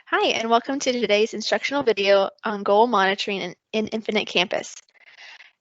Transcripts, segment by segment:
Hi, and welcome to today's instructional video on goal monitoring in Infinite Campus.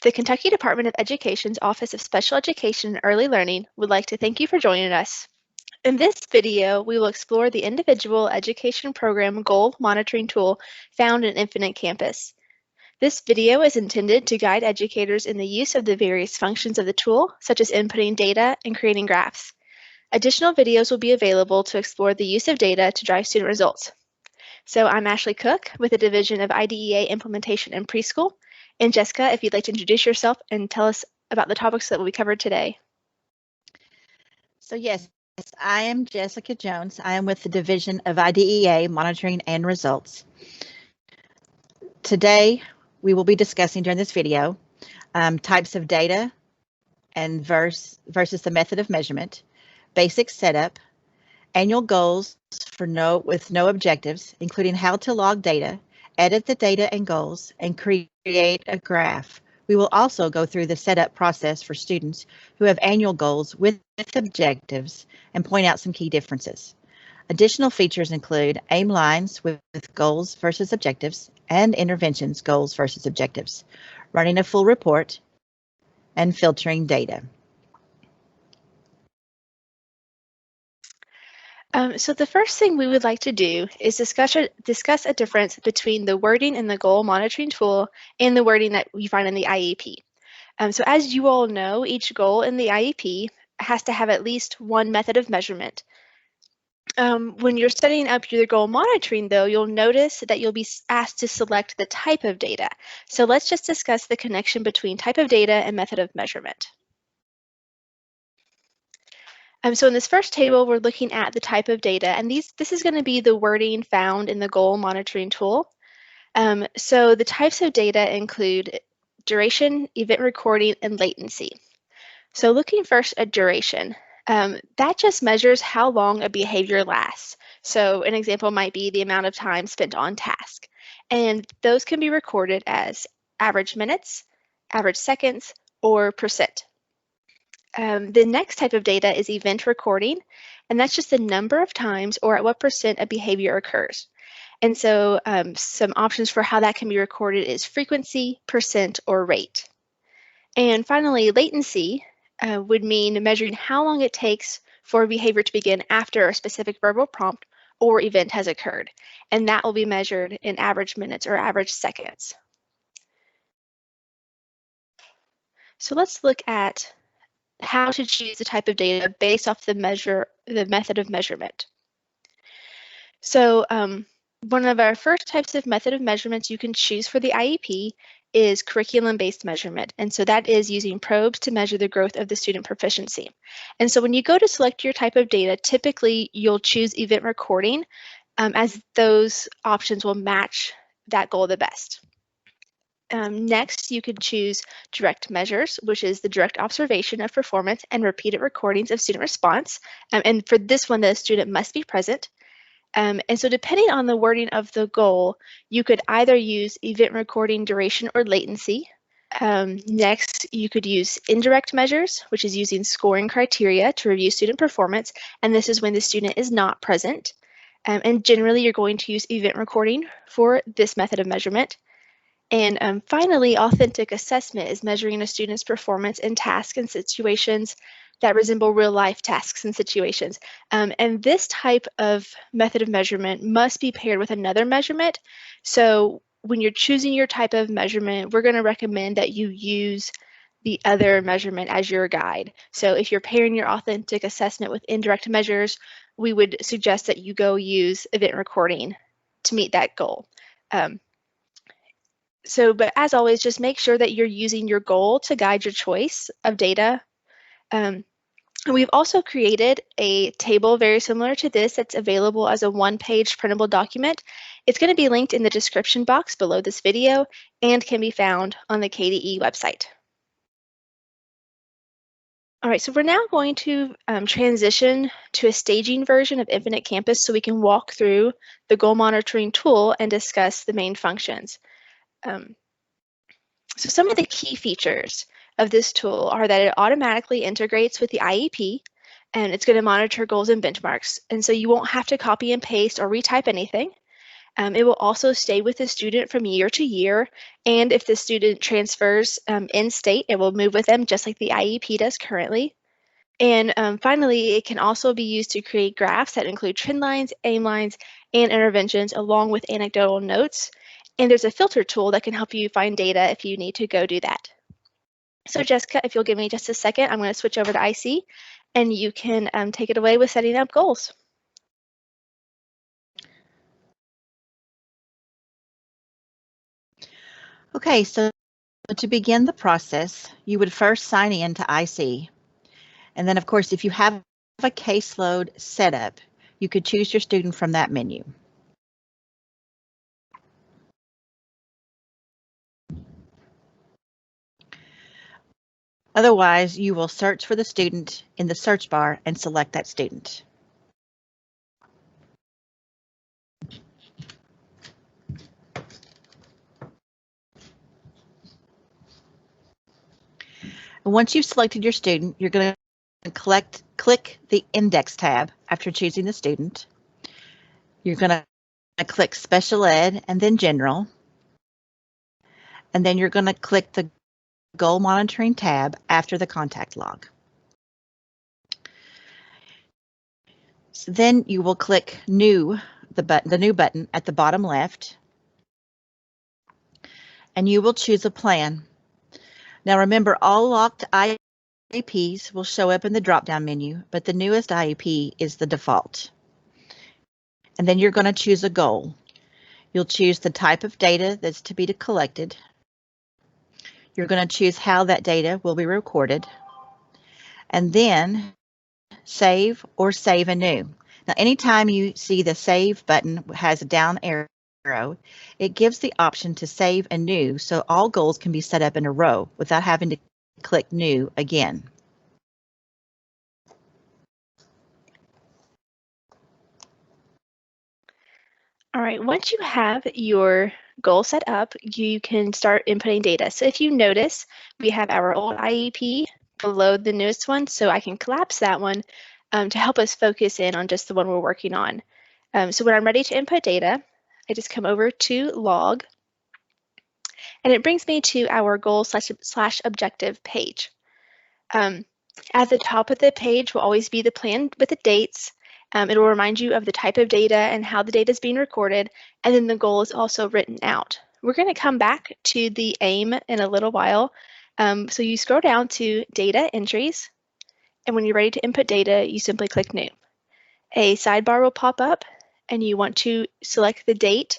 The Kentucky Department of Education's Office of Special Education and Early Learning would like to thank you for joining us. In this video, we will explore the individual education program goal monitoring tool found in Infinite Campus. This video is intended to guide educators in the use of the various functions of the tool, such as inputting data and creating graphs. Additional videos will be available to explore the use of data to drive student results. So I'm Ashley Cook with the Division of IDEA Implementation and Preschool. And Jessica, if you'd like to introduce yourself and tell us about the topics that will be covered today. So yes, I am Jessica Jones. I am with the Division of IDEA Monitoring and Results. Today, we will be discussing during this video types of data and versus the method of measurement, basic setup, annual goals with no objectives, including how to log data, edit the data and goals, and create a graph. We will also go through the setup process for students who have annual goals with objectives and point out some key differences. Additional features include aim lines with goals versus objectives and interventions goals versus objectives, running a full report, and filtering data. So the first thing we would like to do is discuss a difference between the wording in the goal monitoring tool and the wording that we find in the IEP. So as you all know, each goal in the IEP has to have at least one method of measurement. When you're setting up your goal monitoring, though, you'll notice that you'll be asked to select the type of data. So let's just discuss the connection between type of data and method of measurement. So in this first table, we're looking at the type of data, and this is going to be the wording found in the goal monitoring tool. So the types of data include duration, event recording, and latency. So looking first at duration, that just measures how long a behavior lasts. So an example might be the amount of time spent on task. And those can be recorded as average minutes, average seconds, or percent. The next type of data is event recording, and that's just the number of times or at what percent a behavior occurs. And so some options for how that can be recorded is frequency, percent, or rate. And finally, latency would mean measuring how long it takes for a behavior to begin after a specific verbal prompt or event has occurred. And that will be measured in average minutes or average seconds. So let's look at how to choose the type of data based off the method of measurement. So one of our first types of method of measurements you can choose for the IEP is curriculum-based measurement. And so that is using probes to measure the growth of the student proficiency. And so when you go to select your type of data, typically you'll choose event recording as those options will match that goal the best. Next, you can choose direct measures, which is the direct observation of performance and repeated recordings of student response. And for this one, the student must be present. And so depending on the wording of the goal, you could either use event recording duration or latency. Next, you could use indirect measures, which is using scoring criteria to review student performance. And this is when the student is not present. And generally, you're going to use event recording for this method of measurement. And finally, authentic assessment is measuring a student's performance in tasks and situations that resemble real-life tasks and situations. And this type of method of measurement must be paired with another measurement. So when you're choosing your type of measurement, we're going to recommend that you use the other measurement as your guide. So if you're pairing your authentic assessment with indirect measures, we would suggest that you go use event recording to meet that goal. But as always, just make sure that you're using your goal to guide your choice of data. We've also created a table very similar to this that's available as a one-page printable document. It's going to be linked in the description box below this video and can be found on the KDE website. All right, so we're now going to transition to a staging version of Infinite Campus so we can walk through the goal monitoring tool and discuss the main functions. So some of the key features of this tool are that it automatically integrates with the IEP, and it's going to monitor goals and benchmarks. And so you won't have to copy and paste or retype anything. It will also stay with the student from year to year, and if the student transfers in state, it will move with them just like the IEP does currently. And finally, it can also be used to create graphs that include trend lines, aim lines, and interventions along with anecdotal notes. And there's a filter tool that can help you find data if you need to go do that. So Jessica, if you'll give me just a second, I'm going to switch over to IC and you can take it away with setting up goals. Okay, so to begin the process, you would first sign in to IC. And then, of course, if you have a caseload set up, you could choose your student from that menu. Otherwise, you will search for the student in the search bar and select that student. And once you've selected your student, you're going to click the Index tab after choosing the student. You're going to click Special Ed and then General. And then you're going to click the Goal Monitoring tab after the contact log. So then you will click New, the New button at the bottom left, and you will choose a plan. Now remember, all locked IEPs will show up in the drop-down menu, but the newest IEP is the default. And then you're going to choose a goal. You'll choose the type of data that's to be collected. You're going to choose how that data will be recorded, and then save or save anew. Now, anytime you see the save button has a down arrow, it gives the option to save anew, so all goals can be set up in a row without having to click new again. All right, once you have your goal set up, you can start inputting data. So if you notice, we have our old IEP below the newest one, so I can collapse that one to help us focus in on just the one we're working on. So when I'm ready to input data, I just come over to log, and it brings me to our goal slash objective page. At the top of the page will always be the plan with the dates. It will remind you of the type of data and how the data is being recorded, and then the goal is also written out. We're going to come back to the aim in a little while. So you scroll down to data entries, and when you're ready to input data, you simply click new. A sidebar will pop up, and you want to select the date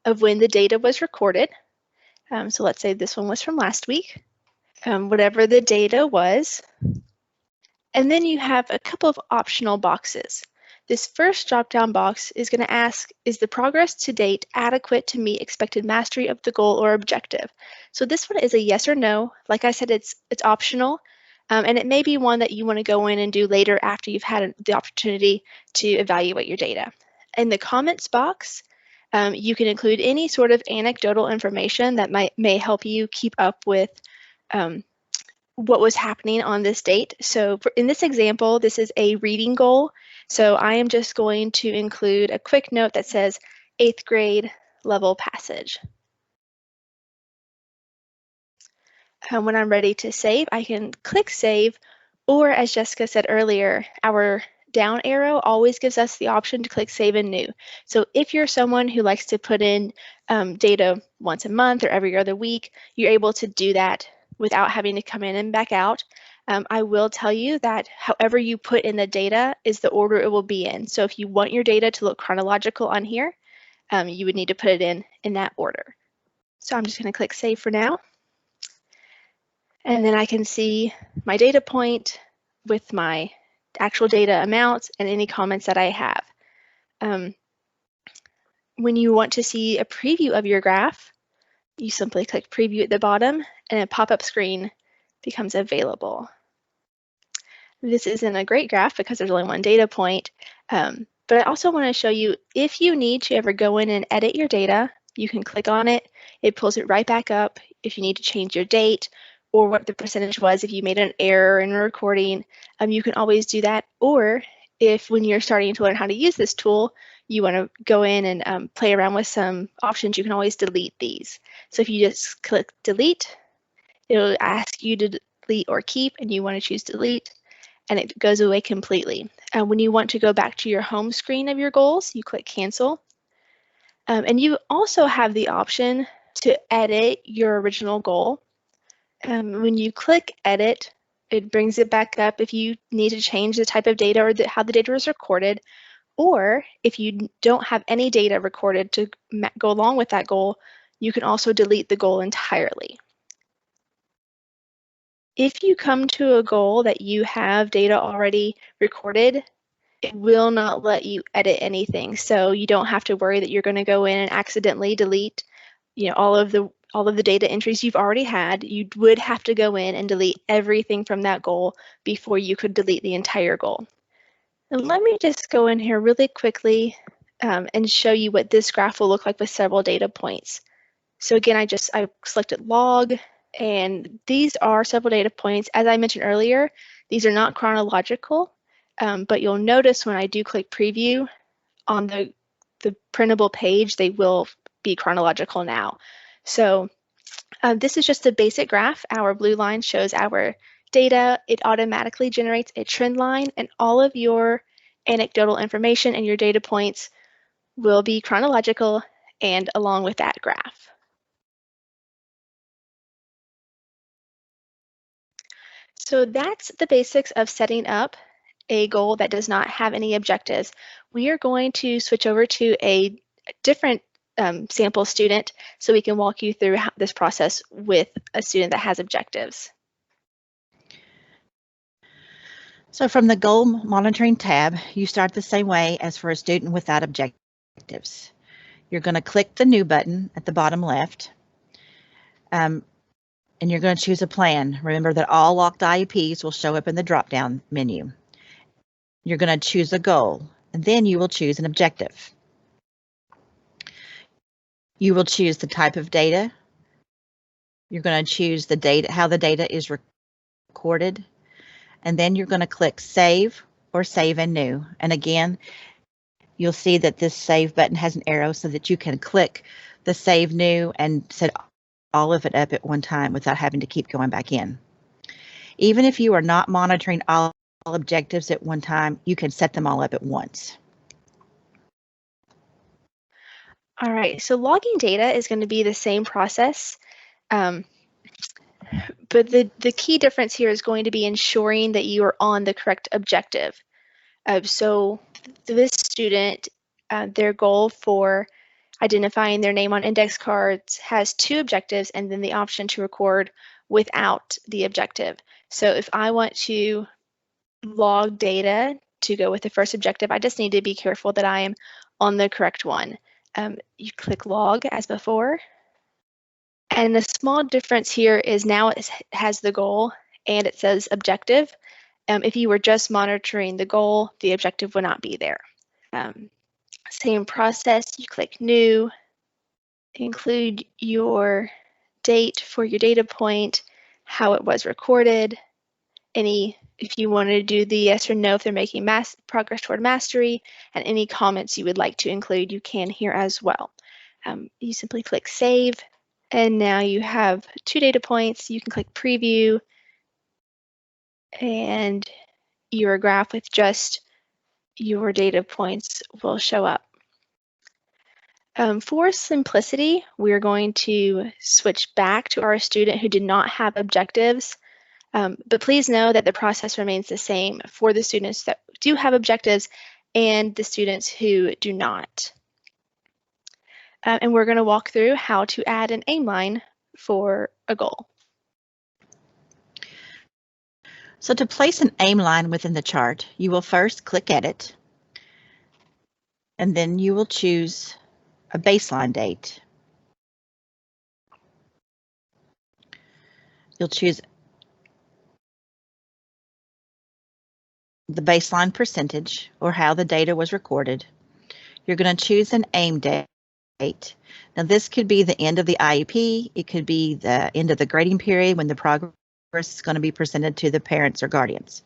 of when the data was recorded. So let's say this one was from last week. Whatever the data was. And then you have a couple of optional boxes. This first drop-down box is going to ask, is the progress to date adequate to meet expected mastery of the goal or objective? So this one is a yes or no. Like I said, it's optional, and it may be one that you want to go in and do later after you've had the opportunity to evaluate your data. In the comments box, you can include any sort of anecdotal information that may help you keep up with what was happening on this date. So in this example, this is a reading goal. So I am just going to include a quick note that says 8th grade level passage. And when I'm ready to save, I can click save, or as Jessica said earlier, our down arrow always gives us the option to click save and new. So if you're someone who likes to put in data once a month or every other week, you're able to do that without having to come in and back out. I will tell you that however you put in the data is the order it will be in. So if you want your data to look chronological on here, you would need to put it in that order. So I'm just going to click save for now. And then I can see my data point with my actual data amounts and any comments that I have. When you want to see a preview of your graph, you simply click preview at the bottom and a pop-up screen becomes available. This isn't a great graph because there's only one data point, but I also want to show you if you need to ever go in and edit your data, you can click on it. It pulls it right back up. If you need to change your date or what the percentage was, if you made an error in a recording, you can always do that. Or if when you're starting to learn how to use this tool, you want to go in and play around with some options, you can always delete these. So if you just click delete, it'll ask you to delete or keep, and you want to choose delete, and it goes away completely. When you want to go back to your home screen of your goals, you click cancel. And you also have the option to edit your original goal. When you click edit, it brings it back up if you need to change the type of data or how the data is recorded, or if you don't have any data recorded to go along with that goal, you can also delete the goal entirely. If you come to a goal that you have data already recorded, it will not let you edit anything. So you don't have to worry that you're going to go in and accidentally delete, all of the data entries you've already had. You would have to go in and delete everything from that goal before you could delete the entire goal. And let me just go in here really quickly and show you what this graph will look like with several data points. So again, I selected log, and these are several data points. As I mentioned earlier, these are not chronological, but you'll notice when I do click preview on the printable page, they will be chronological now. So this is just a basic graph. Our blue line shows our data. It automatically generates a trend line, and all of your anecdotal information and your data points will be chronological and along with that graph. So that's the basics of setting up a goal that does not have any objectives. We are going to switch over to a different sample student so we can walk you through this process with a student that has objectives. So from the Goal Monitoring tab, you start the same way as for a student without objectives. You're going to click the New button at the bottom left, and you're going to choose a plan. Remember that all locked IEPs will show up in the drop-down menu. You're going to choose a goal, and then you will choose an objective. You will choose the type of data. You're going to choose the data, how the data is recorded, and then you're going to click Save or Save and New. And again, you'll see that this Save button has an arrow so that you can click the Save New and set all of it up at one time without having to keep going back in. Even if you are not monitoring all objectives at one time, you can set them all up at once. All right, so logging data is going to be the same process, but the key difference here is going to be ensuring that you are on the correct objective. So this student, their goal for identifying their name on index cards has 2 objectives and then the option to record without the objective. So if I want to log data to go with the first objective, I just need to be careful that I am on the correct one. You click log as before. And the small difference here is now it has the goal and it says objective. If you were just monitoring the goal, the objective would not be there. Same process, you click new, include your date for your data point, how it was recorded, if you want to do the yes or no if they're making progress toward mastery, and any comments you would like to include, you can here as well. You simply click save, and now you have 2 data points. You can click preview, and your graph with just your data points will show up. For simplicity, we're going to switch back to our student who did not have objectives. But please know that the process remains the same for the students that do have objectives and the students who do not. And we're going to walk through how to add an aim line for a goal. So to place an aim line within the chart, you will first click Edit, and then you will choose a baseline date. You'll choose the baseline percentage or how the data was recorded. You're going to choose an aim date. Now this could be the end of the IEP, it could be the end of the grading period when the progress is going to be presented to the parents or guardians.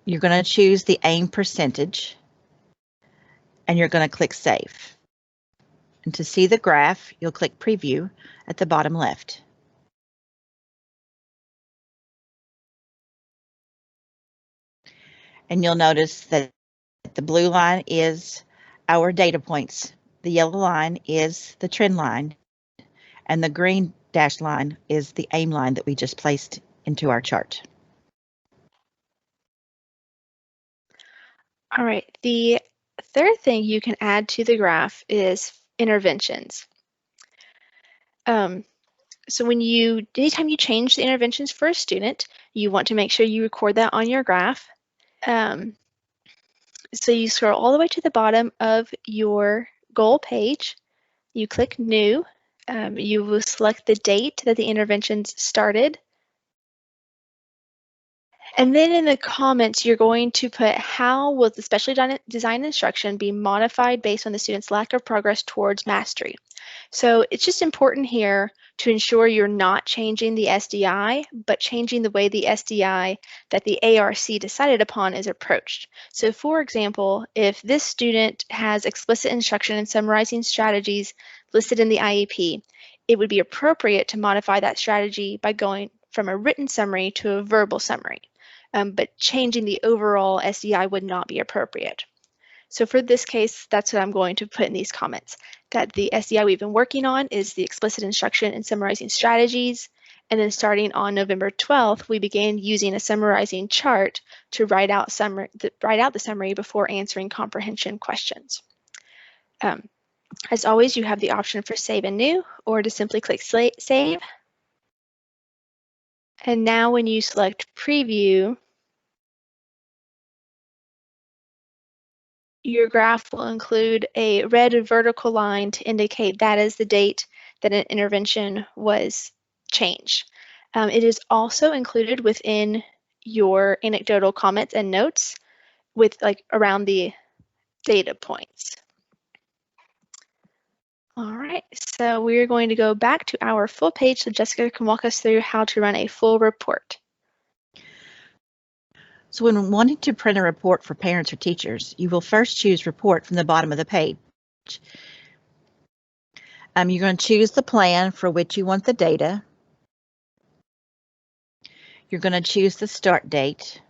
You're going to choose the aim percentage, and you're going to click Save. And to see the graph, you'll click Preview at the bottom left. And you'll notice that the blue line is our data points, the yellow line is the trend line, and the green dashed line is the aim line that we just placed into our chart. All right, the third thing you can add to the graph is interventions. So anytime you change the interventions for a student, you want to make sure you record that on your graph. So you scroll all the way to the bottom of your goal page, you click New, you will select the date that the interventions started, and then in the comments, you're going to put how will the specially designed instruction be modified based on the student's lack of progress towards mastery. So it's just important here to ensure you're not changing the SDI, but changing the way the SDI that the ARC decided upon is approached. So for example, if this student has explicit instruction in summarizing strategies listed in the IEP, it would be appropriate to modify that strategy by going from a written summary to a verbal summary. But changing the overall SDI would not be appropriate. So for this case, that's what I'm going to put in these comments, that the SDI we've been working on is the explicit instruction in summarizing strategies. And then starting on November 12th, we began using a summarizing chart to write out the summary before answering comprehension questions. As always, you have the option for Save and New, or to simply click Save. And now when you select Preview, your graph will include a red vertical line to indicate that is the date that an intervention was changed. It is also included within your anecdotal comments and notes with around the data points. All right, so we're going to go back to our full page so Jessica can walk us through how to run a full report. So when wanting to print a report for parents or teachers, you will first choose Report from the bottom of the page. You're going to choose the plan for which you want the data. You're going to choose the start date.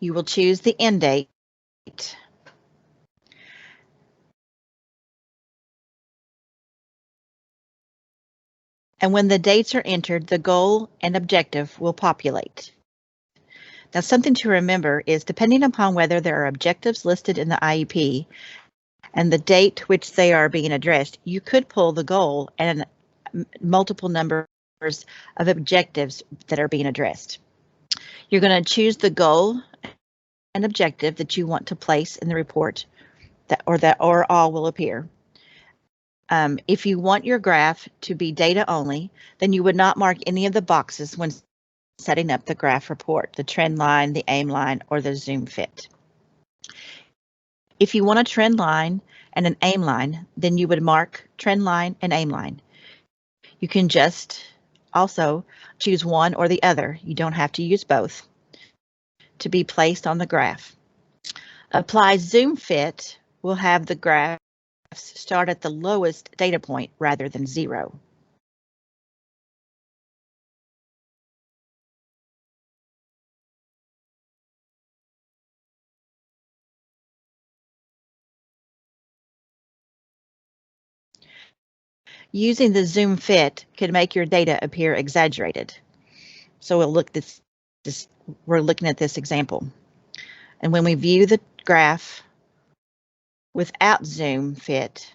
You will choose the end date. And when the dates are entered, the goal and objective will populate. Now, something to remember is depending upon whether there are objectives listed in the IEP and the date which they are being addressed, you could pull the goal and multiple numbers of objectives that are being addressed. You're going to choose the goal and objective that you want to place in the report, or all will appear. If you want your graph to be data only, then you would not mark any of the boxes when setting up the graph report, the trend line, the aim line, or the zoom fit. If you want a trend line and an aim line, then you would mark trend line and aim line. You can just also choose one or the other. You don't have to use both to be placed on the graph. Apply zoom fit will have the graphs start at the lowest data point rather than 0. Using the zoom fit can make your data appear exaggerated. So we're looking at this example. And when we view the graph without zoom fit,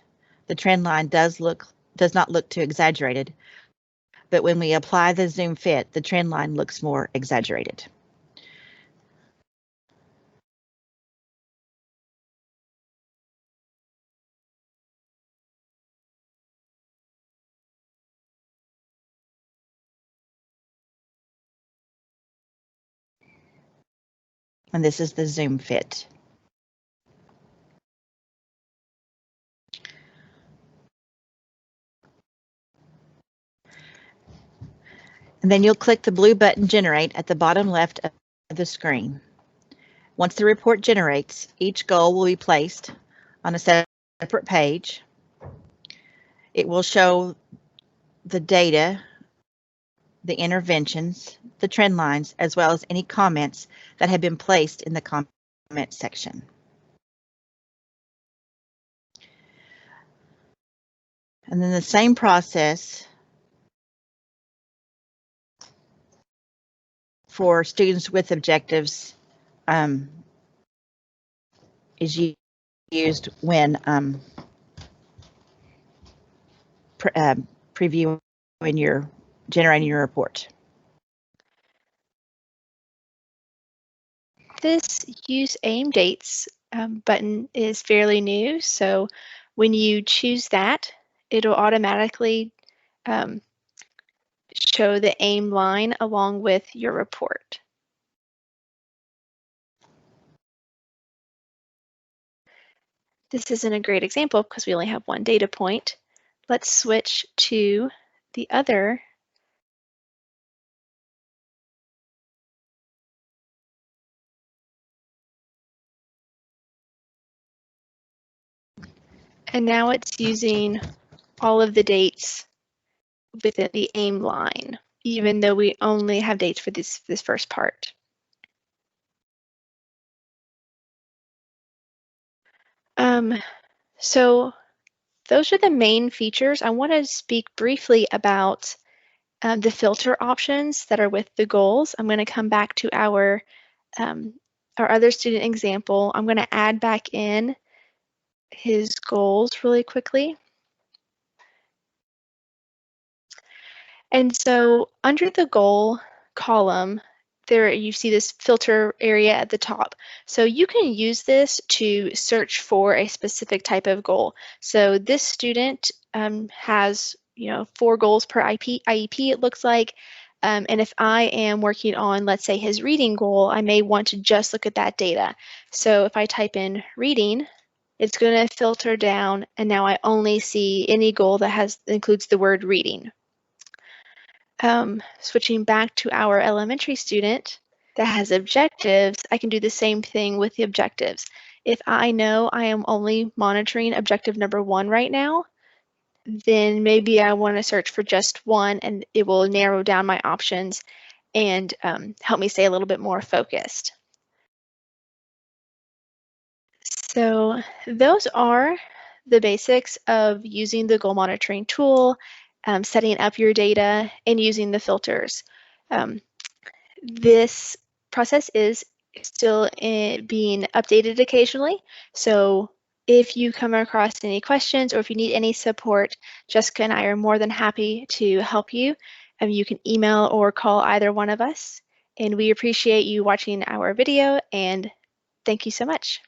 the trend line does not look too exaggerated. But when we apply the zoom fit, the trend line looks more exaggerated. And this is the zoom fit. And then you'll click the blue button Generate at the bottom left of the screen. Once the report generates, each goal will be placed on a separate page. It will show the data, the interventions, the trend lines, as well as any comments that have been placed in the comment section. And then the same process for students with objectives is used when previewing generating your report. This Use AIM Dates button is fairly new, so when you choose that, it'll automatically show the AIM line along with your report. This isn't a great example because we only have one data point. Let's switch to the other. And now it's using all of the dates within the AIM line, even though we only have dates for this first part. So those are the main features. I want to speak briefly about the filter options that are with the goals. I'm going to come back to our other student example. I'm going to add back in his goals really quickly. And so under the goal column, there you see this filter area at the top. So you can use this to search for a specific type of goal. So this student has 4 goals per IEP it looks like. And if I am working on, let's say, his reading goal, I may want to just look at that data. So if I type in reading, it's going to filter down, and now I only see any goal that includes the word reading. Switching back to our elementary student that has objectives, I can do the same thing with the objectives. If I know I am only monitoring objective number 1 right now, then maybe I want to search for just one, and it will narrow down my options and help me stay a little bit more focused. So those are the basics of using the goal monitoring tool, setting up your data, and using the filters. This process is still being updated occasionally. So if you come across any questions or if you need any support, Jessica and I are more than happy to help you. You can email or call either one of us. And we appreciate you watching our video, and thank you so much.